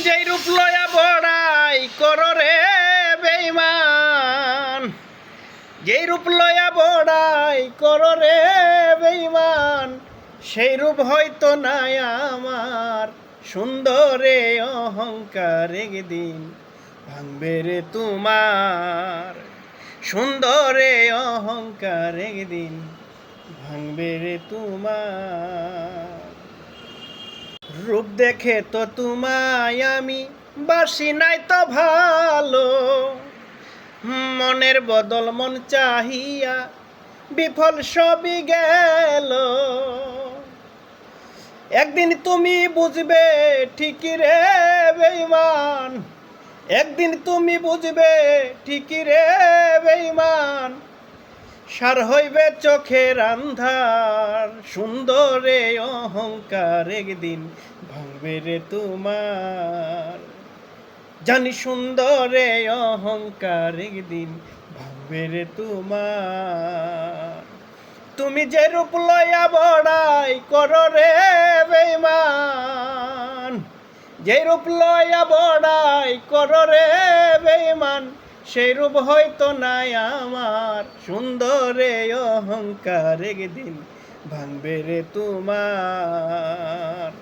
যেই রূপ লয়া বড়াই কর রে বেঈমান, যেই রূপ লয়া বড়াই কর রে বেঈমান, সেই রূপ হয়তো নাই আমার। সুন্দরে অহংকার একদিন ভাঙবে রে তোমার, সুন্দরে অহংকার একদিন ভাঙবে রে তোমার। রূপ দেখে তো তোমায় আমি বাসি নাই তো ভালো, মনের বদল মন চাহিয়া বিফল সবই গেল। একদিন তুমি বুঝবে ঠিকই রে বেঈমান, একদিন তুমি বুঝবে ঠিকই রে বেঈমান, সার হইবে চোখের আন্ধার। সুন্দরে অহংকার একদিন ভাঙবে রে তোমার, জানি সুন্দরে অহংকার একদিন ভাঙবে রে তোমার। তুমি যে রূপ লয়া বড়াই কর রে বেঈমান, যে রূপ লয়া বড়াই কর রে বেঈমান, সেই রূপ হয়তো নাই আমার। সুন্দরে অহংকার একদিন ভাঙবে রে তোমার।